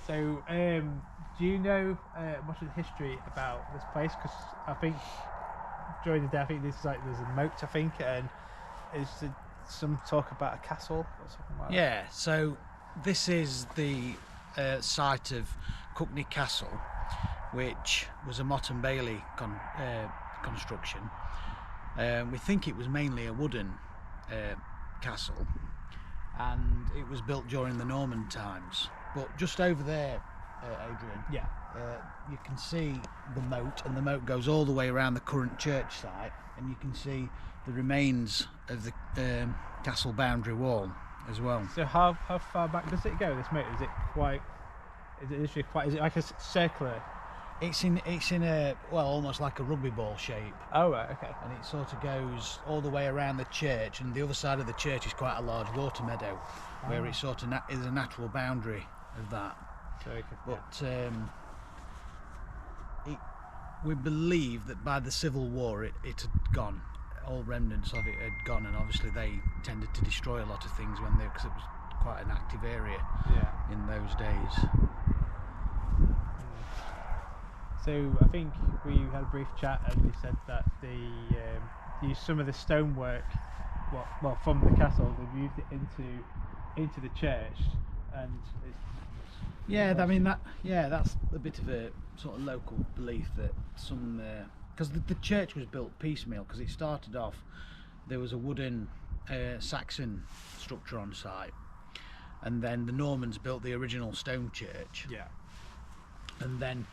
So, do you know much of the history about this place? Because I think during the day, I think this is like there's a moat, I think, and is there some talk about a castle or something like that? Yeah, so this is the site of Cookney Castle, which was a Motte and Bailey construction. We think it was mainly a wooden castle, and it was built during the Norman times. But just over there, Adrian, Yeah. you can see the moat, and the moat goes all the way around the current church site, and you can see the remains of the castle boundary wall as well. So how far back does it go? This moat, is it quite? Is it literally quite? Is it like a circular? It's in a, well, almost like a rugby ball shape, Oh right, okay. and it sort of goes all the way around the church, and the other side of the church is quite a large water meadow, where it sort of is a natural boundary of that. So it could, But we believe that by the Civil War it had gone, all remnants of it had gone, and obviously they tended to destroy a lot of things because it was quite an active area yeah. in those days. So I think we had a brief chat, and you said that they used some of the stonework, well, from the castle, they moved it into the church, and That's a bit of a sort of local belief that some, because the church was built piecemeal, because it started off, there was a wooden Saxon structure on site, and then the Normans built the original stone church, yeah, and then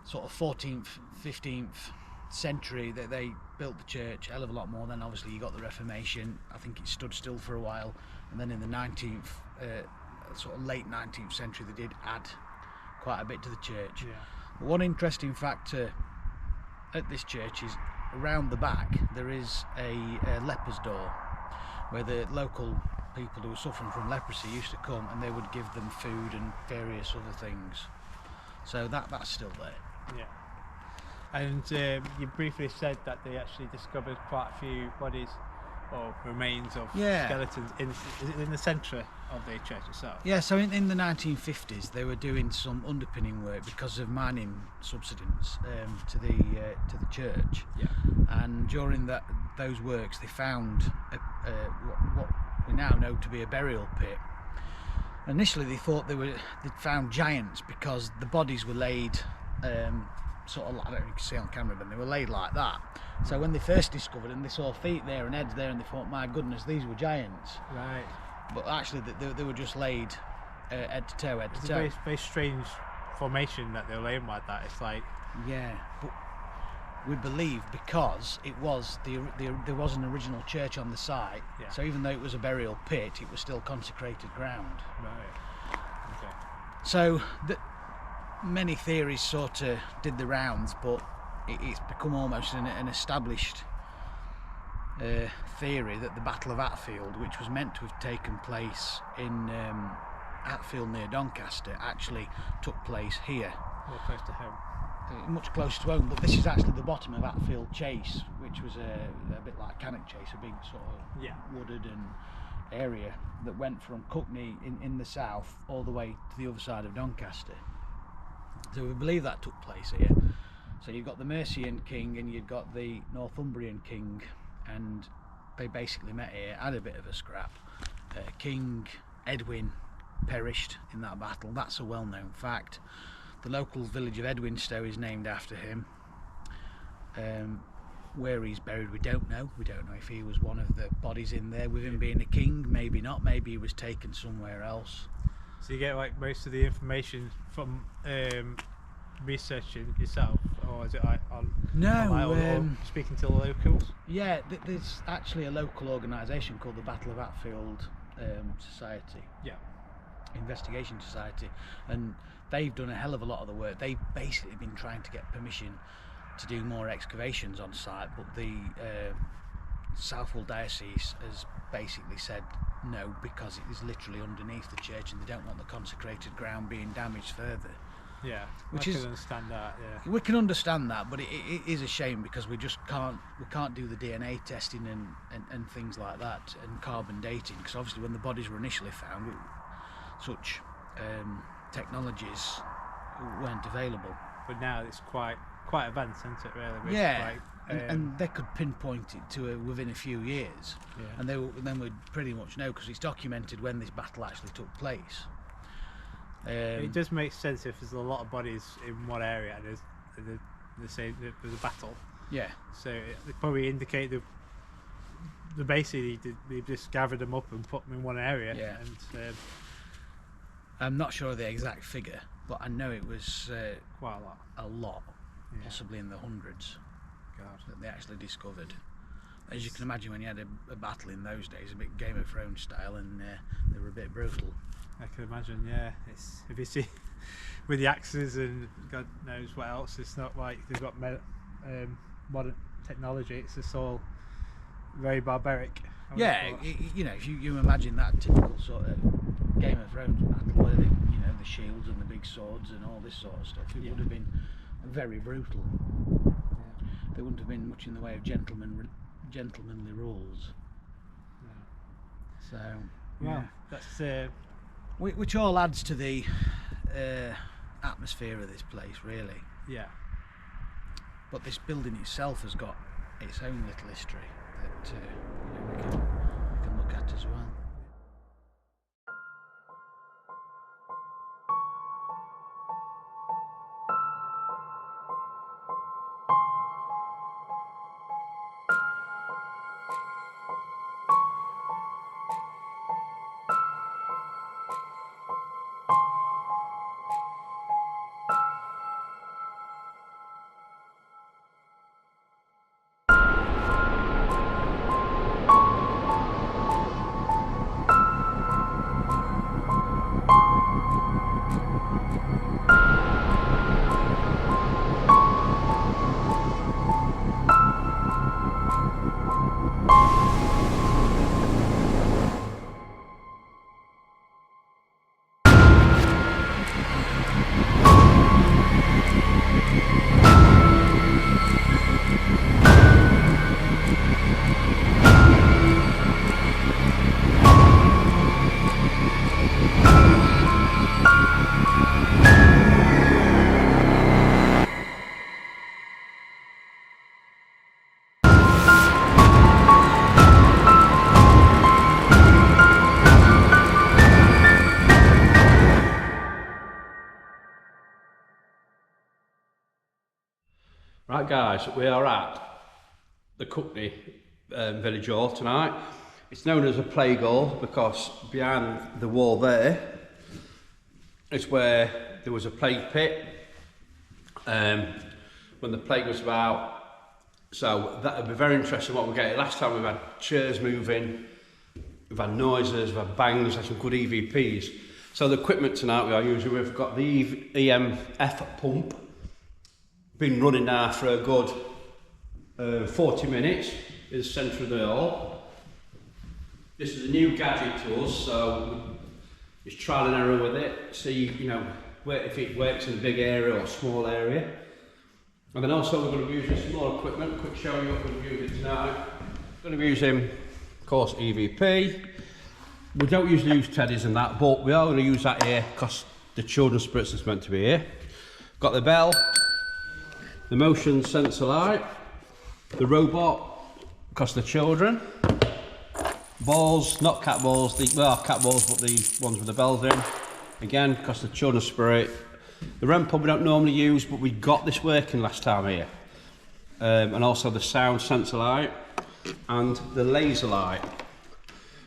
sort of 14th, 15th century that they built the church a hell of a lot more. Then obviously you got the Reformation. I think it stood still for a while, and then in the 19th, sort of late 19th century, they did add quite a bit to the church. yeah. But one interesting factor at this church is around the back there is a leper's door, where the local people who were suffering from leprosy used to come, and they would give them food and various other things. So that's still there. Yeah. And you briefly said that they actually discovered quite a few bodies or remains of skeletons. Is it in the centre of the church itself? Yeah, so in the 1950s they were doing some underpinning work because of mining subsidence to the church. Yeah. And during those works they found what we now know to be a burial pit. Initially they thought they'd found giants because the bodies were laid sort of, I don't know if you can see on camera, but they were laid like that. So when they first discovered them, they saw feet there and heads there, and they thought, my goodness, these were giants. Right. But actually they were just laid head to toe. It's a very, very strange formation that they're laying like that. It's like, yeah, but we believe because it was there was an original church on the site, Yeah. so even though it was a burial pit, it was still consecrated ground. right. Okay. So many theories sort of did the rounds, but it's become almost an established theory that the Battle of Hatfield, which was meant to have taken place in Hatfield near Doncaster, actually took place here. More close to home. Much closer to home, but this is actually the bottom of Hatfield Chase, which was a bit like Cannock Chase, a big sort of wooded and area that went from Cookney in the south all the way to the other side of Doncaster. So we believe that took place here. So you've got the Mercian king and you've got the Northumbrian king, and they basically met here, had a bit of a scrap. King Edwin perished in that battle. That's a well-known fact. The local village of Edwinstowe is named after him. Where he's buried, we don't know. We don't know if he was one of the bodies in there with him being a king. Maybe not. Maybe he was taken somewhere else. So you get like most of the information from researching yourself, or is it like online, or speaking to the locals? Yeah, there's actually a local organisation called the Battle of Hatfield Society. Yeah. Investigation Society, and they've done a hell of a lot of the work. They've basically been trying to get permission to do more excavations on site, but the Southwold Diocese has basically said no, because it is literally underneath the church and they don't want the consecrated ground being damaged further. Yeah, which I can understand that. Yeah, we can understand that, but it is a shame because we just can't do the DNA testing and things like that, and carbon dating, because obviously when the bodies were initially found, such technologies weren't available. But now it's quite advanced, isn't it? Really. With Yeah. Like, and they could pinpoint it to within a few years, and then we'd pretty much know, because it's documented when this battle actually took place. It does make sense if there's a lot of bodies in one area and there's a battle. Yeah. So they probably indicate the basically they just gathered them up and put them in one area. Yeah. And I'm not sure of the exact figure, but I know it was quite a lot. A lot, Yeah. possibly in the hundreds. God. That they actually discovered. As you can imagine, when you had a battle in those days, a bit Game of Thrones style, and they were a bit brutal. I can imagine, yeah. It's if you see with the axes and God knows what else, it's not like they've got modern technology. It's just all very barbaric. Yeah, you know, if you imagine that typical sort of Game of Thrones battle, where the shields and the big swords and all this sort of stuff, it would have been very brutal. There wouldn't have been much in the way of gentlemanly rules. So, well, that's which all adds to the atmosphere of this place, really. Yeah. But this building itself has got its own little history that we can look at as well. Right guys, we are at the Cookney Village Hall tonight. It's known as a plague hall because behind the wall there is where there was a plague pit when the plague was about. So that would be very interesting what we're getting. Last time we've had chairs moving, we've had noises, we've had bangs, had some good EVPs. So the equipment tonight we are using, we've got the EMF pump, been running now for a good 40 minutes in the centre of the hall. This is a new gadget to us, so it's trial and error with it, see if it works in a big area or a small area. And then also we're going to be using some more equipment. Quick show you what we're going to be using tonight. We're going to be using, of course, EVP. We don't usually use teddies and that, but we are going to use that here because the children's spirits is meant to be here. Got the bell, the motion sensor light, the robot, because the children, balls, not cat balls, cat balls, but the ones with the bells in, again, because the children's spirit. The REM pump we don't normally use, but we got this working last time here. And also the sound sensor light and the laser light.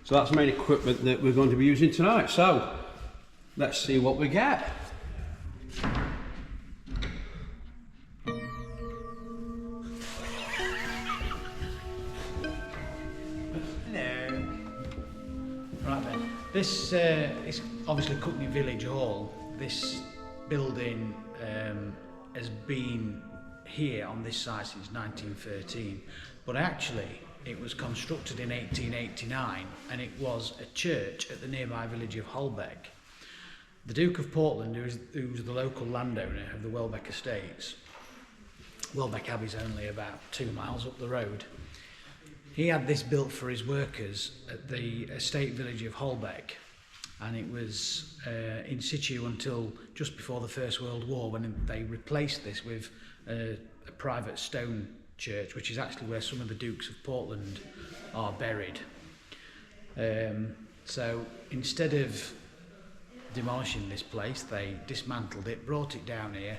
So that's the main equipment that we're going to be using tonight. So let's see what we get. Right then, this is obviously Cookney Village Hall. This building has been here on this site since 1913, but actually it was constructed in 1889 and it was a church at the nearby village of Holbeck. The Duke of Portland, who's the local landowner of the Welbeck Estates, Welbeck Abbey's only about 2 miles up the road, he had this built for his workers at the estate village of Holbeck, and it was in situ until just before the First World War, when they replaced this with a private stone church, which is actually where some of the Dukes of Portland are buried. So instead of demolishing this place, they dismantled it, brought it down here,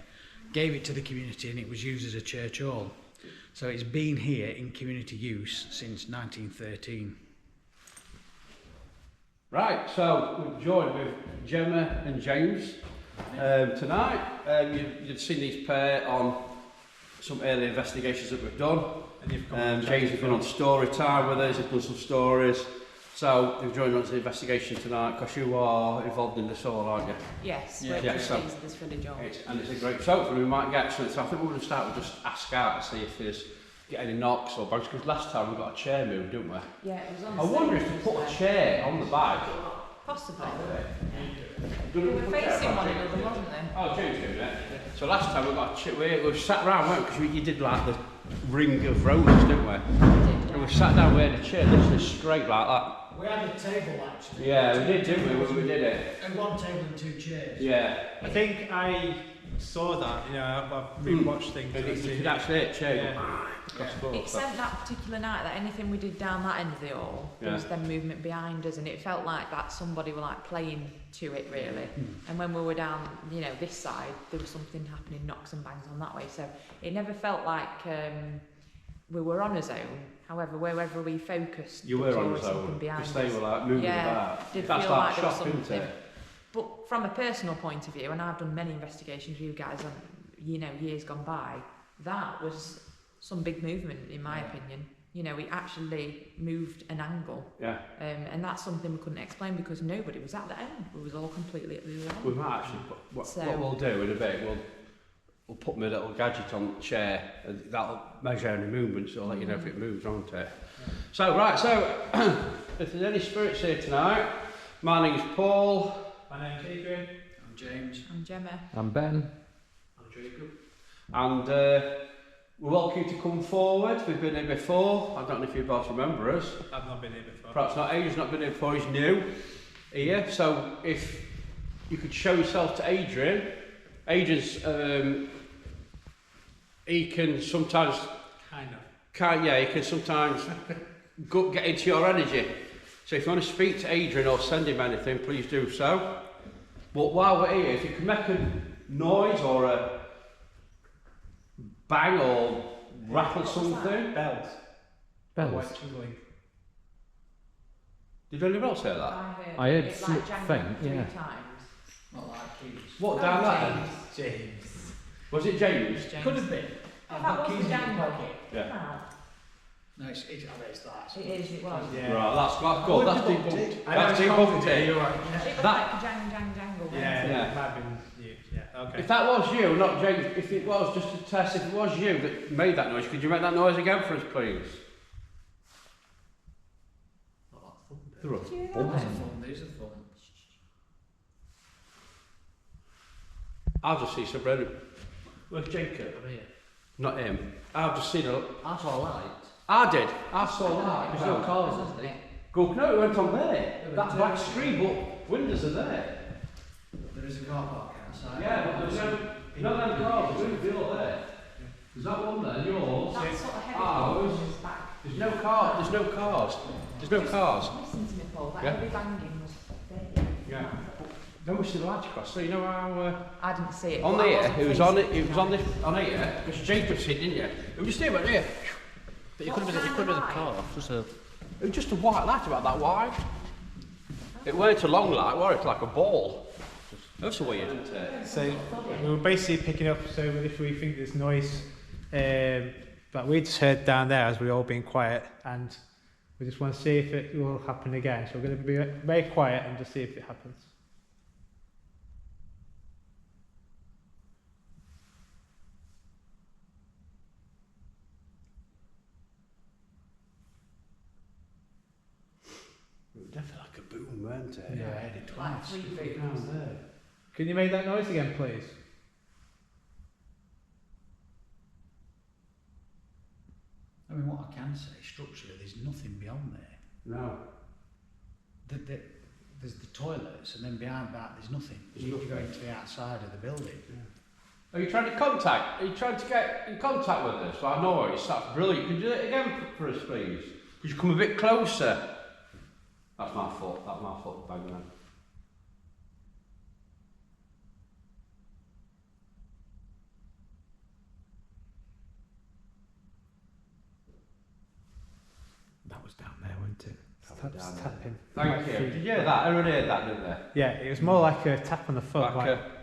gave it to the community, and it was used as a church hall. So it's been here in community use since 1913. Right, so we've joined with Gemma and James tonight. You've seen these pair on some early investigations that we've done. And James has been on story time with us, he's done some stories. So you've joined us in the investigation tonight because you are involved in this all, aren't you? Yes, Yeah. we're Yeah, trustees so of this village hall. And it's a great show, we might get to it. So I think we're going to start with just ask out and see if there's get any knocks or bugs, because last time we got a chair moved, didn't we? Yeah, it was on I wonder if we put a chair on the bag. Possibly. We They were facing one another, wasn't they? Oh, James did it. So last time we got a chair, we sat round, weren't we? Because you did like the ring of roses, didn't we? And we sat down, we had a chair literally straight like that. We had a table actually. Yeah, we did, didn't we, when we did it? And one table and two chairs. Yeah. I think I saw that, you know, I've rewatched things. And and you seen could it. actually hit a chair. Yeah. Across the board, Except that particular night, that anything we did down that end of the hall, there was then movement behind us, and it felt like that somebody were like playing to it really. And when we were down, you know, this side, there was something happening, knocks and bangs on that way. So it never felt like we were on a zone. However, wherever we focused, You were there on was the something zone, behind because they us. were like moving Yeah, about. did That's feel like like there was shock, isn't something. it? But from a personal point of view, and I've done many investigations with you guys on, you know, years gone by, that was some big movement in my opinion. You know, we actually moved an angle. Yeah. And that's something we couldn't explain because nobody was at the end. We was all completely at the other We end. might actually put, what So- we'll do in a bit, we'll put my little gadget on the chair, and that'll measure any movement, so I'll let you know if it moves, won't it? So, right, so, if there's any spirits here tonight, my name's Paul. My name's Adrian. I'm James. And Gemma. I'm Ben. I'm Jacob. And we welcome you to come forward. We've been here before. I don't know if you both remember us. I've not been here before. Perhaps not. Adrian's not been here before. He's new here. So if you could show yourself to Adrian. Adrian's he can sometimes he can sometimes get into your energy. So if you want to speak to Adrian or send him anything, please do so. But while we're here, if you can make a noise or a bang or rattle something. Bells. Bells. White tingling. Did anyone else hear that? I heard it flip jangled faint, 3 yeah. times. Not like keys. What, down that end? James. Was it James? James. Could have been. I've That got was keys the in my jangle. pocket. Yeah. No, it's that. It is, it was. Yeah. Right, that's good. That's debunked. I know That's it's debunked complicated, it. you're right. It was That- like a jangle. Yeah, Yeah. it might have been you. Yeah, okay. If that was you, not James, if it was just a test, if it was you that made that noise, could you make that noise again for us, please? Did you hear that There's a then? phone, there's a phone. I'll just see some random. Where's Jacob? Not him. I've just seen a. I saw a light. I did. I saw that. There's no cars, isn't it? Go, no, it went on there. That black screen, but windows are there. There is a car park outside. Yeah, but there's no them cars, the windows are all there. There's that one there, yours. That sort of heavy Ours. banging was back. There's no car, there's no cars. There's no cars. Listen to me, Paul. That Yeah. heavy banging was there. Yeah. Then we see the lights across, so you know how... I didn't see it. On but I there, wasn't it was on facing it. It was on this on here. Because Jacob's hit, didn't you? It was just here, but here. But you What could have been, kind a of car. Just a... It was just a white light about that wide. It weren't a long light, were it? Like a ball. That's weird, isn't it? So we were basically picking up. So if we think there's noise, that we just heard down there as we all being quiet, and we just want to see if it will happen again. So we're going to be very quiet and just see if it happens. It was definitely like a boom, weren't it? Yeah, I had it Like twice. 3 booms. Down there. Can you make that noise again, please? I mean, what I can say, structurally, there's nothing beyond there. No. there's the toilets, and then behind that there's nothing. You go into the outside of the building. Are you trying to contact? Are you trying to get in contact with us? Well, I know it's that's brilliant. Can you do it again for us, please? Could you come a bit closer? That's my fault. That's my fault. Bang man. That was down there, wasn't it? Down there. Tapping. Thank you. Did you hear that? Everyone heard that, didn't they? Yeah, it was more like a tap on the foot, Like a,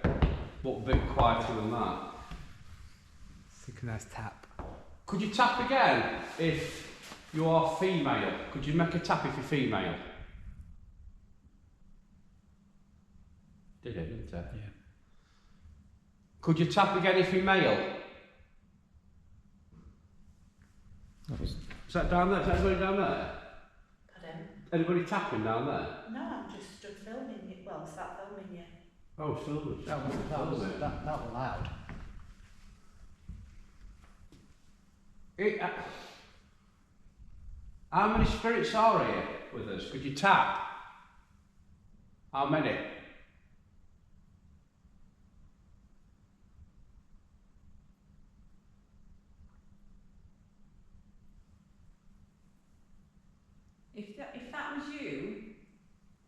but a bit quieter than that. synchronised tap. Could you tap again if you are female? Could you make a tap if you're female? Did it, didn't it? Yeah. Could you tap again if you're male? Is that down there? Is that anybody down there? Pardon? Anybody tapping down there? No, I'm just filming it. Well, start filming you. Oh, still good. That was loud. How many spirits are here with us? Could you tap? How many? If that was you,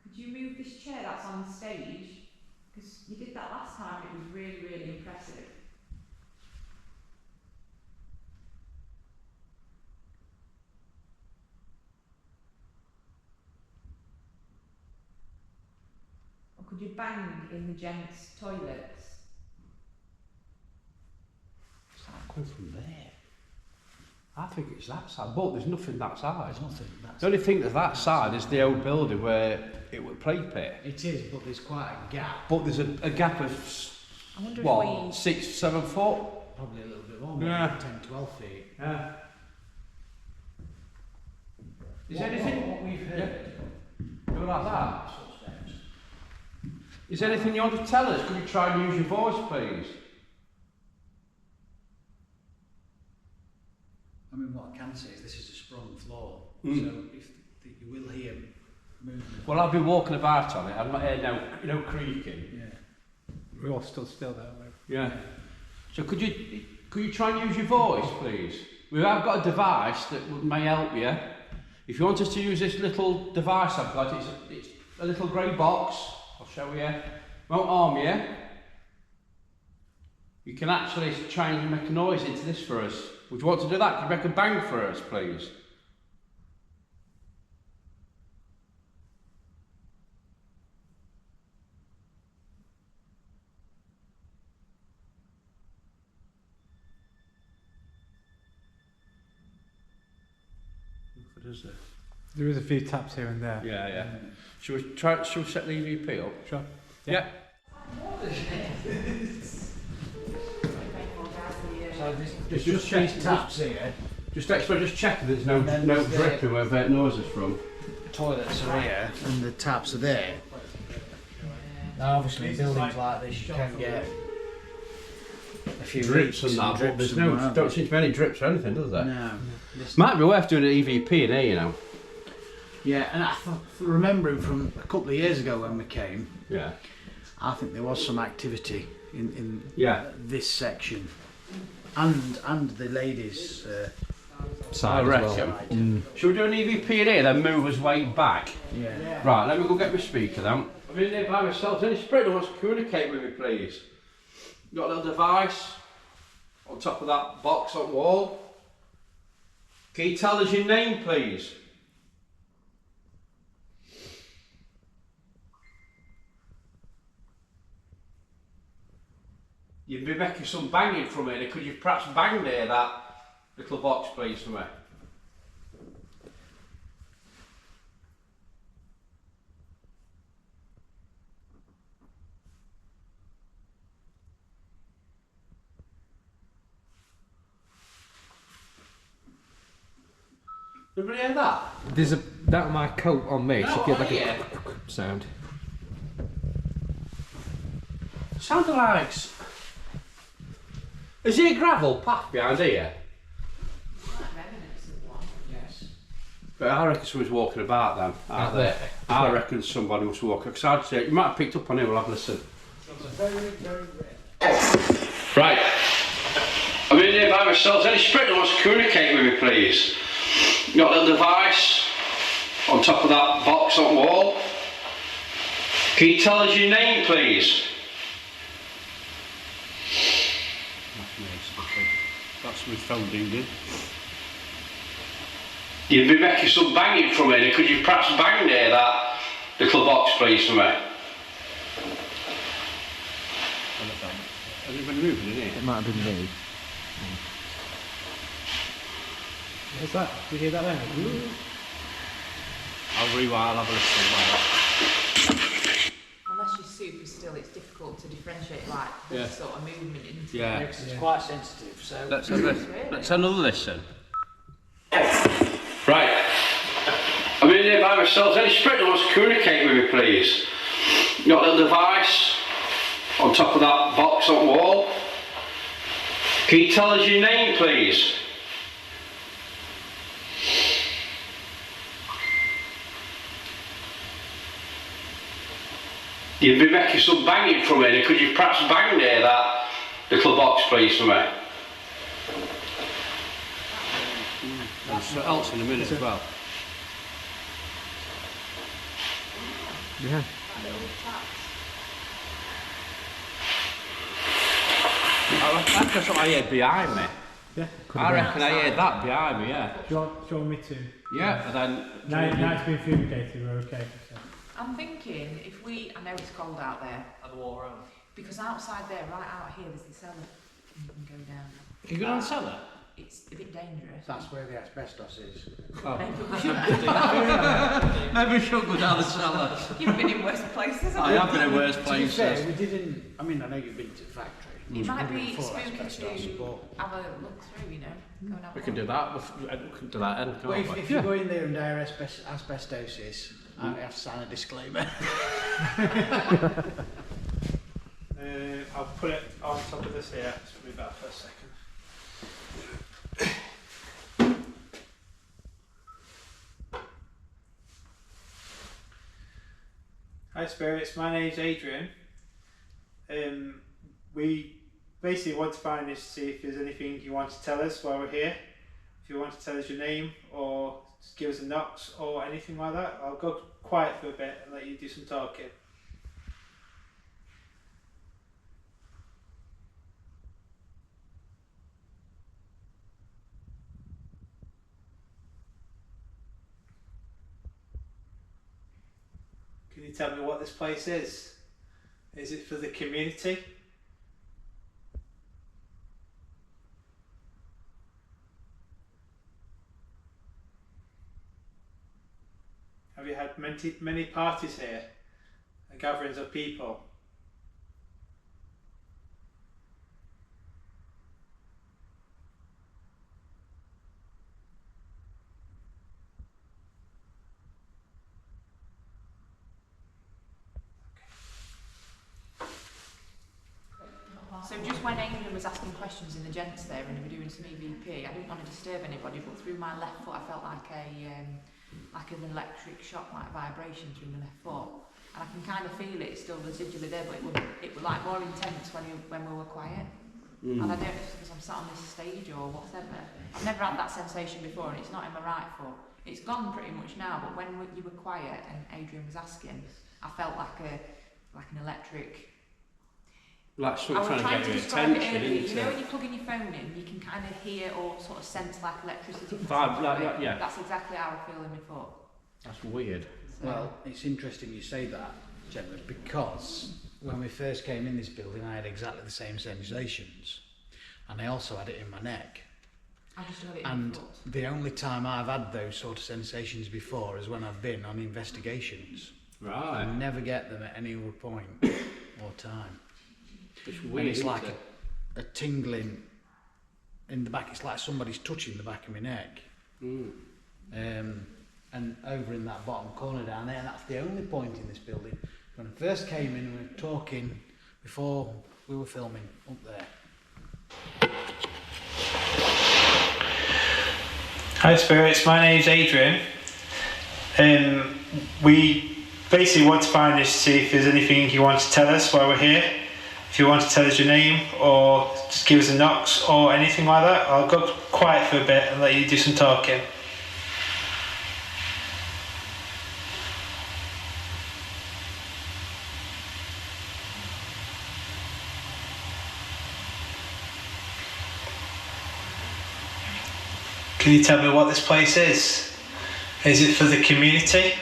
could you move this chair that's on stage? Because you did that last time, it was really, really impressive. Or could you bang in the gents' toilets? Is that coming from there? I think it's that side, but there's nothing that side. There's nothing. That's The only thing that's that side is the old building where it was play pit. It is, but there's quite a gap. But there's a gap of, I wonder if what, we... 6, 7 foot? Probably a little bit more, Yeah. 10, 12 feet. Yeah. Is What anything... we've heard. Go like that. Sort of steps. Is there anything you want to tell us? Could you try and use your voice, please? I mean, what I can say is this is a sprung floor, Mm. so if you will hear movement. Well, I've been walking about on it. I've not heard no creaking. Yeah. We all stood still there. Yeah. So could you try and use your voice, please? We have got a device that may help you. If you want us to use this little device I've got, it's a little grey box. I'll show you. Won't harm you. You can actually try and make a noise into this for us. Would you want to do that? Can you make a bang for us, please? What is it? There is a few taps here and there. Yeah, yeah. Should we set the EVP up? Sure. Yeah. So Just just check these taps here. Just checking there's no And then no there's the- dripping where that noise is from. Toilets are here and the taps are there. Now obviously in buildings like this you can get a few Drips leaks and that, but drips there's and no whatever. don't seem to be any drips or anything, does there? No. This- Might be worth doing an EVP in here, you know. Yeah, and I remembering from a couple of years ago when we came, Yeah. I think there was some activity in Yeah. this section, and the ladies' I reckon. side. Should we do an EVP in here, then move us way back? Yeah. Right, let me go get my speaker then. I'm in there by myself. Any spirit wants to communicate with me, please? Got a little device on top of that box on the wall. Can you tell us your name, please? You'd be making some banging from it. Could you perhaps bang near that little box, please, for me? Everybody hear that? There's that on my coat on me should get like yeah. a sound. Sounded like... Is there a gravel path behind here? Like remnants of one. Yes. But I reckon someone's walking about them out there. I reckon somebody was walking, because I'd say, you might have picked up on it, we'll have a listen. Very, very rare. Right. I'm in here by myself. Is any spirit that wants to communicate with me, please? You got a little device on top of that box on the wall. Can you tell us your name, please? That's my phone dinging. You'd be making some banging from it. Could you perhaps bang near that little box, please, for me? Has it been moving in here? It might have been me. What's that? Did you hear that then? I'll rewind, I'll have a listen. Unless you're super still, it's difficult to differentiate like this sort of movement into Yeah. Because it's quite sensitive, so... Let's have another listen. Right. I'm in here by myself. Is any spirit that wants to communicate with me, please? You got a little device on top of that box on the wall. Can you tell us your name, please? You'd be making some banging from it. Could you perhaps bang near that little box, please, for me? Else in a minute as well. Yeah. That's what I heard behind me. Yeah. I reckon I heard that behind me, yeah. Do you want me to? Yeah, and then... Now it's been fumigated, we're okay. So. I'm thinking if we, I know it's cold out there, because outside there, right out here, there's the cellar. You can go down. Can you go down the cellar? It's a bit dangerous. That's where the asbestos is. Oh. Maybe we should. Maybe we should go down the cellar. You've been in worse places. I have been in worse To be fair, places. we didn't... I mean, I know you've been to the factory. It might be Before spooky asbestos, to but- have a look through, you know. Go and have We a can do look. that. We can do that then, Well, can't we? if you go in there and die of asbestosis, I have to sign a disclaimer. I'll put it on top of this here. Just move that for a second. Hi spirits, my name's Adrian. We basically want to find this to see if there's anything you want to tell us while we're here. If you want to tell us your name or just give us a knocks or anything like that, I'll go quiet for a bit and let you do some talking. Can you tell me what this place is? Is it for the community? Have you had many parties here? Gatherings of people? So just when Adrian was asking questions in the gents there and we were doing some EVP, I didn't want to disturb anybody, but through my left foot I felt like an electric shock, like vibration through my left foot, and I can kind of feel it still residually there, but it was like more intense when we were quiet. And I don't know if it's because I'm sat on this stage or whatever. I've never had that sensation before, and it's not in my right foot. It's gone pretty much now, but when you were quiet and Adrian was asking, I felt like an electric. Like I someone was trying to get your describe it attention, earlier. isn't You know it? when you're plugging your phone in, you can kind of hear or sort of sense like electricity. Vibe, like that, yeah. That's exactly how I feel in my foot. That's weird. So, Well, it's interesting you say that, Gemma, because when we first came in this building, I had exactly the same sensations, and I also had it in my neck. I just got it in And my foot. the only time I've had those sort of sensations before is when I've been on investigations. Right. I never get them at any other point or time. It's And weird, it's isn't like it? a tingling in the back. It's like somebody's touching the back of my neck. And over in that bottom corner down there, that's the only point in this building. When I first came in, we were talking before we were filming up there. Hi spirits, my name's Adrian. We basically want to find this to see if there's anything you want to tell us while we're here. If you want to tell us your name or just give us a knocks or anything like that, I'll go quiet for a bit and let you do some talking. Can you tell me what this place is? Is it for the community?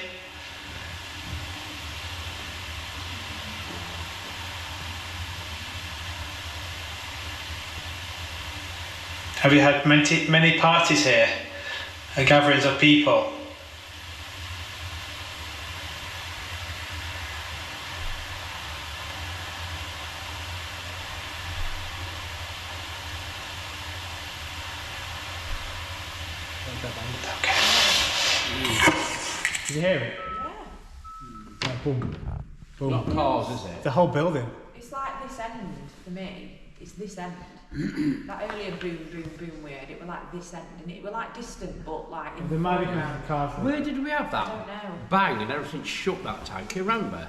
Have you had many parties here? Gatherings of people? Did you hear it? Yeah. Like boom, boom. Not cars, is it? The whole building. It's like this end for me. It's this end. That earlier boom, boom, boom we heard, it was like this end, and it was like distant, but like in There the might be foreground. cars. Where did we have I that? don't know. Bang and everything shook that time. Can you remember?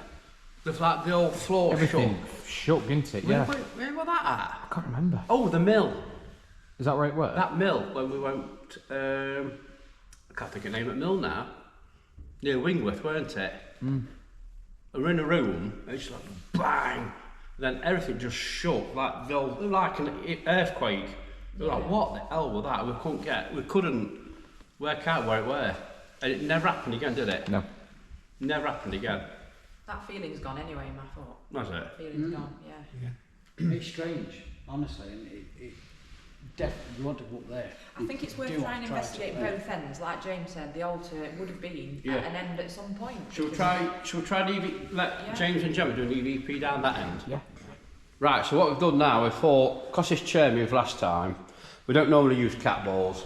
There's like the old floor Everything shook. shook, didn't it? Where, Yeah. where was that at? I can't remember. Oh, the mill. Is that where it was? That mill, when we went, I can't think of the name of the mill now. Near Wingworth, weren't it? We were in a room, and it's like bang, then everything just shook like the old, like an earthquake. We were like, what the hell was that? We couldn't work out where it were, and it never happened again, did it? No. Never happened again. That feeling's gone anyway, my thought. Was it? Feeling's gone, yeah. It's strange, honestly, and it definitely, you want to go up there. I think it's worth Do trying to try investigate to- both ends. Like James said, the altar would have been Yeah. at an end at some point. Shall we because- try and let Yeah. James and Gemma do an EVP down that end? Yeah. Right, so what we've done now, we thought, because this chair moved last time, we don't normally use cat balls,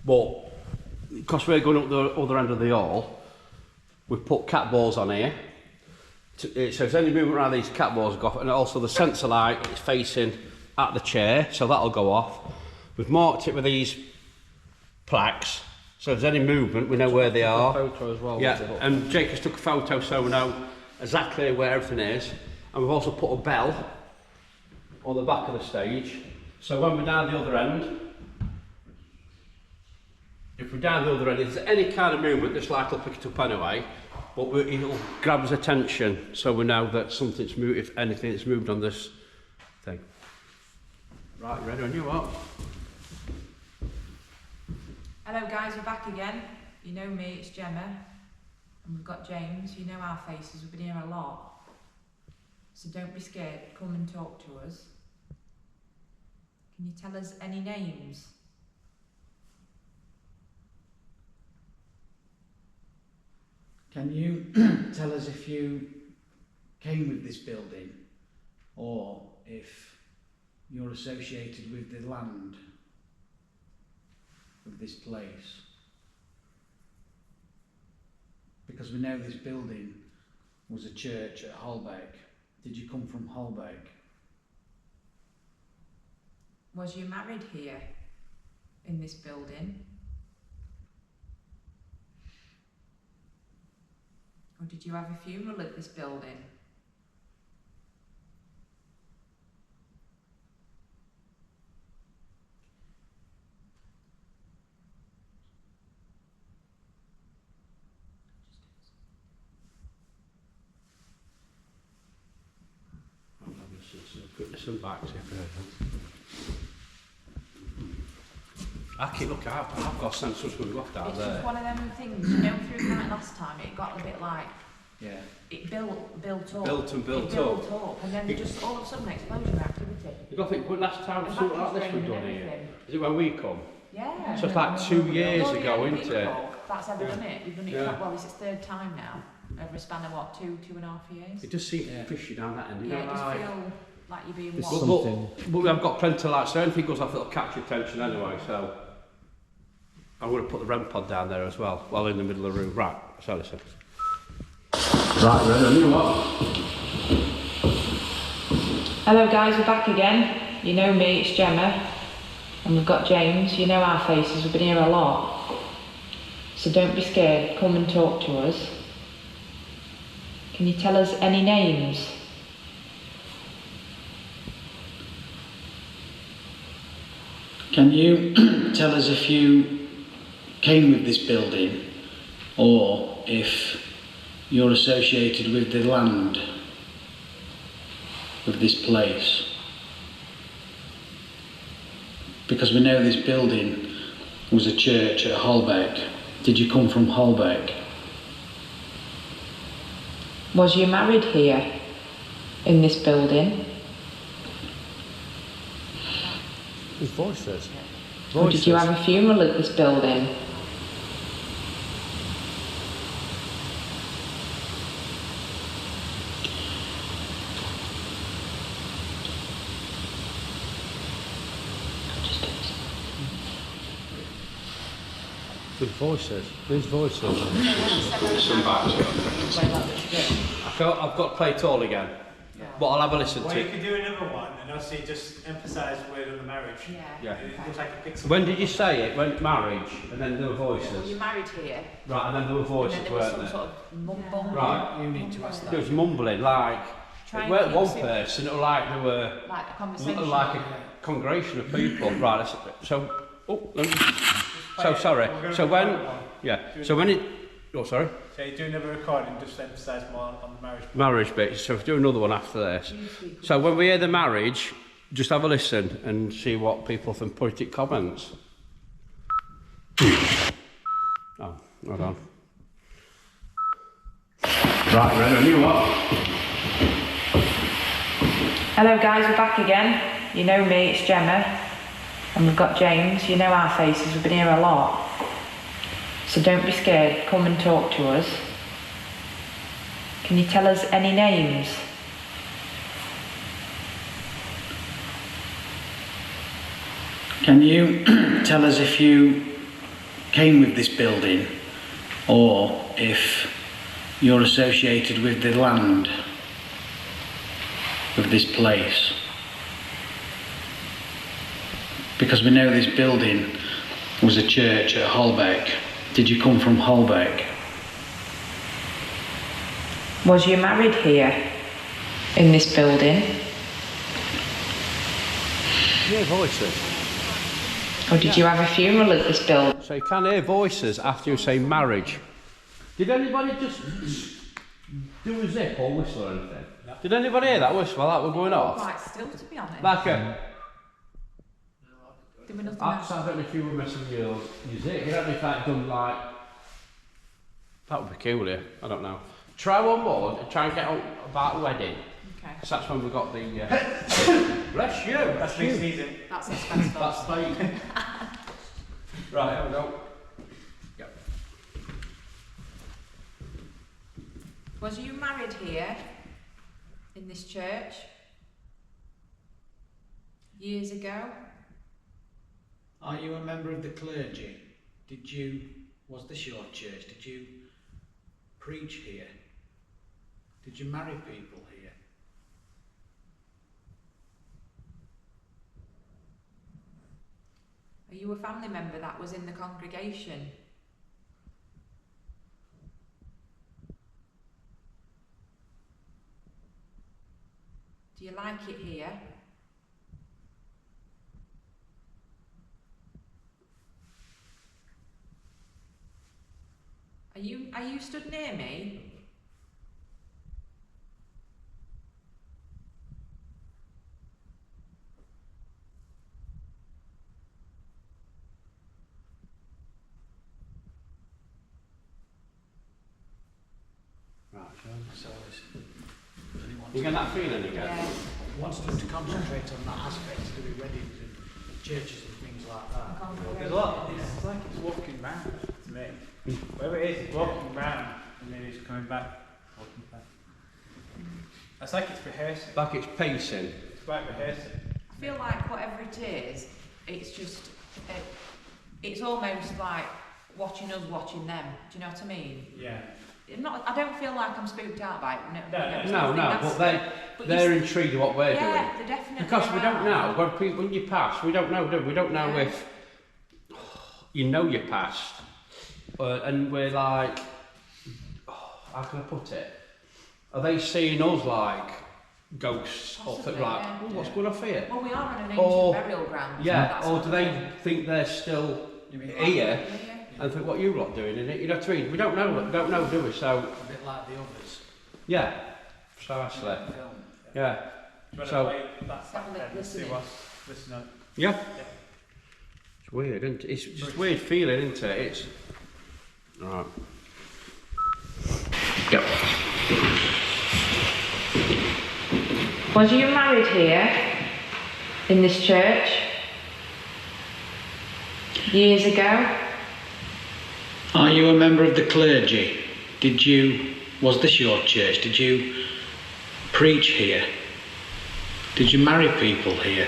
but because we're going up the other end of the hall, we've put cat balls on here. So if there's any movement around these cat balls go off, and also the sensor light is facing at the chair, so that'll go off. We've marked it with these plaques, so if there's any movement, we know where they are. Photo as well. Yeah, and Jake has took a photo so we know exactly where everything is. And we've also put a bell on the back of the stage. So when we're down the other end, if we're down the other end, if there's any kind of movement, this light will pick it up anyway, but it'll grab his attention so we know that something's moved, if anything has moved on this thing. Right, ready on you what? Hello guys, we're back again. You know me, it's Gemma. And we've got James. You know our faces, we've been here a lot. So don't be scared, come and talk to us. Can you tell us any names? Can you tell us if you came with this building or if you're associated with the land of this place? Because we know this building was a church at Holbeck. Did you come from Holbeck? Was you married here in this building? Or did you have a funeral at this building? Listen back to I keep looking, I've got a sense what's going to go off down It's there. just one of them things, you know, through the night last time, it got a bit like, Yeah. it built up. Built and built It built up, and then just all of a sudden explosion of activity. You got to think, when last time And something that like this was was raining done and here? everything. Is it when we come? Yeah. So it's like 2 years Well, ago, yeah, isn't it? That's ever done it. You've done it, Yeah. well, it's its third time now, over a span of what, two and a half years? It does seem Yeah. fishy down that end. You Yeah, know, it does like, feel like you're being There's watched. some- something. but we have got plenty of lights, so anything goes off it'll catch your attention anyway, so I'm going to put the REM pod down there as well, while in the middle of the room. Right, so listen. Right, ready, you what? Hello guys, we're back again. You know me, it's Gemma. And we've got James. You know our faces, we've been here a lot. So don't be scared, come and talk to us. Can you tell us any names? Can you tell us if you came with this building or if you're associated with the land of this place? Because we know this building was a church at Holbeck. Did you come from Holbeck? Was you married here, in this building? His voices. Or did you have a funeral at this building? Good voices. These voices. Some back to it. I've got to play it all again. But I'll have a listen Well, to you it. could do another one and obviously just emphasise the word on the marriage. Yeah. It looks like a pixel. When did you say it? When marriage, and then there were voices. You married here, Right, and then there were and voices, then there was weren't some there? sort of mumble. Right. You need to ask There that. was mumbling, like Try it and weren't keep one simple. person. It was like there were Like a conversation. like a congregation of people. Right. So, sorry. So when, yeah. So when it, oh sorry. So you do another recording, just emphasise more on the marriage. Marriage bit. So do another one after this. So when we hear the marriage, just have a listen and see what people think. Put it comments. Oh, hold on. Right, ready? You what? Hello guys, we're back again. You know me, it's Gemma. And we've got James. You know our faces, we've been here a lot. So don't be scared, come and talk to us. Can you tell us any names? Can you tell us if you came with this building or if you're associated with the land of this place? Because we know this building was a church at Holbeck. Did you come from Holbeck? Was you married here, in this building? You hear voices. Or did you have a funeral at this building? So you can hear voices after you say marriage. Did anybody just do a zip or whistle or anything? No. Did anybody hear that whistle while that was going off? Quite still, to be honest. Like a... Did we nothing I else? don't know if you were missing your zip. You don't know if that done like... That would be peculiar. I don't know. Try one more and try and get on about wedding. Okay. Because that's when we got the... Bless you! That's me sneezing. That's asbestos. That's fake. Right, here we go. Yep. Was you married here, in this church, years ago? Are you a member of the clergy? Was this your church? Did you preach here? Did you marry people here? Are you a family member that was in the congregation? Do you like it here? Are you stood near me? Right, So you get that feeling again? Yeah. wants them to concentrate on that aspect to do with weddings and churches and things like that. There's a lot. It's like it's walking round to me. Whatever it is, it's walking round and then it's coming back. Walking back. It's like it's rehearsing. Like it's pacing. It's like rehearsing. I feel like whatever it is, it's just, it's almost like watching us watching them. Do you know what I mean? Yeah. I don't feel like I'm spooked out by it. No, but they're intrigued with what we're doing. Yeah, they're definitely. Because we don't know, when you pass, we don't know, do we? We don't know if you know you passed and we're like, how can I put it? Are they seeing us like ghosts or Possibly, like, yeah. oh, what's going off here? Well, we are on an ancient Or- burial ground. so Yeah, that's or what do we're they doing. think they're still here Yeah. and think what you lot doing in it? You know what I mean? We don't know, do we? So A bit like the others. yeah, precisely. Film. Yeah, Do you want So- to play that Have a back end and see listen in. what's listening on? yeah. It's weird, isn't it? It's just weird feeling, isn't it? It's all right. Was you married here in this church years ago? Are you a member of the clergy? Was this your church? Did you preach here? Did you marry people here?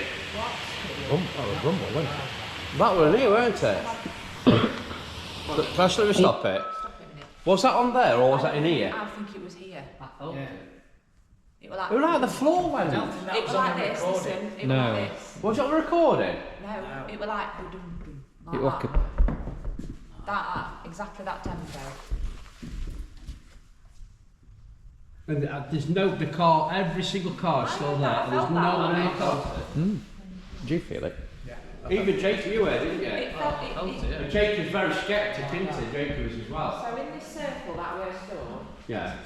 That was new, weren't it? First, let me stop it. Stop it a minute. Was that on there or was that in here? I think it was here. Yeah. It was like, It was like the floor went. it was like this, listen. It was No. like this. Was it on the recording? No, it was like dum-dum-dum, like It was that. That, exactly that tempo. And there's no, the car, every single car is still there. And there's no one in the car. Do you feel it? Even Jake, you were, didn't you? It felt, And Jake was very sceptic, isn't he? Jake was as well. so in this circle that we're stood, Yeah.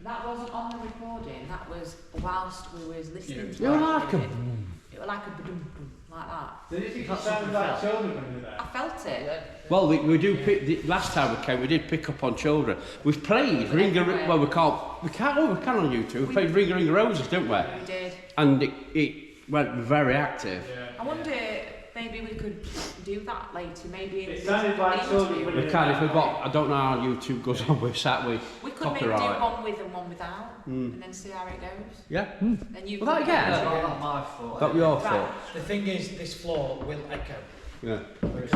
that wasn't on the recording, that was whilst we was listening to You it. like 'em? It was like a ba-dum-dum, like that. Did you think it sounded like children when you were there? I felt it. Well, we do pick, last time we came, we did pick up on children. We've played well, we can on YouTube. We played Ring a Ring of Roses, didn't we? We did. And it went very active. I wonder, maybe we could do that later, maybe in It sounded like children when We can, if we've got, I don't know how YouTube goes on, we're sat with We could maybe do copyright. one with and one without, and then see how it goes. Yeah? Then you Well, that could- again? That's not my fault. That your Right. fault. The thing is, this floor will echo. Yeah. Whereas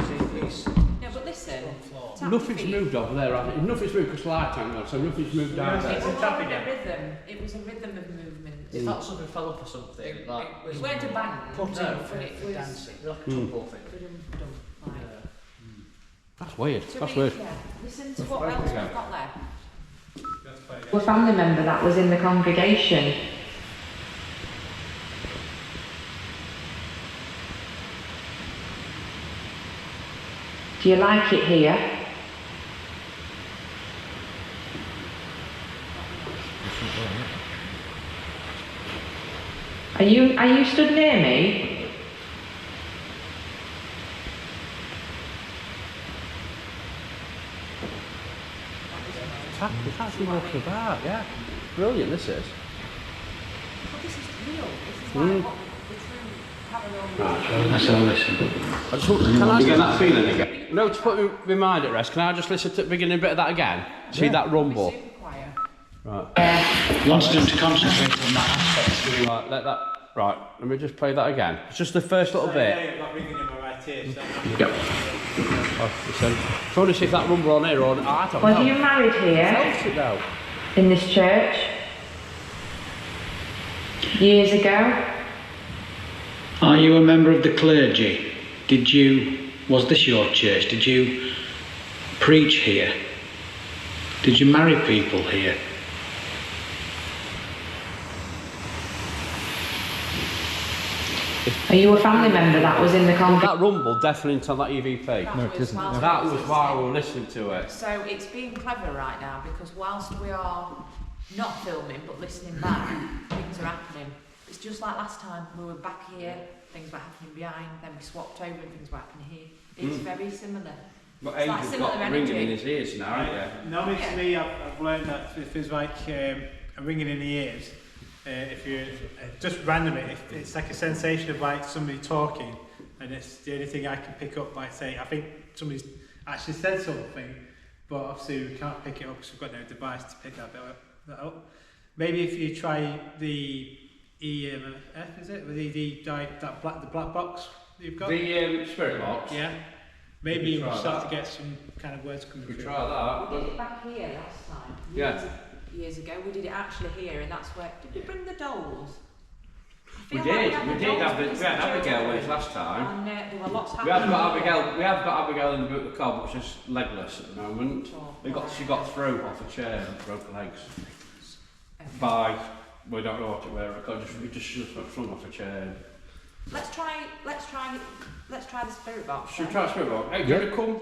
it's No, but listen. front floor. tap Nothing's your feet. moved over there, has it? Nothing's moved because light ain't on, so nothing's moved down It there. was It's a tap more in a again. rhythm. It was a rhythm of movement. If that something fell off or something, It It weren't a bang. put no, in but for it was. dancing. like a tumble thing. Dum-dum-dum, like. That's weird. So That's we- weird. yeah, listen to what else Okay. we've got left. Let's play again. A family member that was in the congregation. Do you like it here? Are you stood near me? It's actually walking about, yeah. Brilliant, this is. But this is real. This is like what the true paranormal. Let's have a listen. I just want, can I get that feeling again? No, to put my mind at rest, can I just listen to the beginning bit of that again? See that rumble? Super quiet. Right. Wanted them to concentrate on that aspect. Right, let that. Right, let me just play that again. It's just the first little bit. Yeah, I've got ringing in my right ear. So Oh, listen. Trying to see if that rumble on here or I don't Was know. you married here Felt it though. in this church years ago? Are you a member of the clergy? Was this your church? Did you preach here? Did you marry people here? Are you a family member that was in the congregation? That rumble definitely into that EVP. No, it isn't. No. That was why we were listening to it. So it's being clever right now because whilst we are not filming but listening back, things are happening. It's just like last time, we were back here, things were happening behind, then we swapped over and things were happening here. It's very similar. But It's like Angel's similar got ringing energy. in his ears now, haven't you? normally to me, I've learned that if there's like a ringing in the ears, if you just randomly, if it's like a sensation of like somebody talking, and it's the only thing I can pick up. Like say, I think somebody's actually said something, but obviously we can't pick it up because we've got no device to pick that up. Maybe if you try the EMF, is it? The black box you've got? The spirit box. Yeah. Maybe We you could try start that. to get some kind of words coming We through. try We did that. it back here last time. Yeah. Years ago, we did it actually here, and that's where. Did we bring the dolls? I We feel like did had Abigail with us last time. And there were lots We have happening. got Abigail in the boot of the cob, which is legless at the moment. She got through off a chair and broke her legs. By, we don't know what it were, we just flung off a chair. Let's try the spirit box. Should we try spirit box? Hey, do you want to come?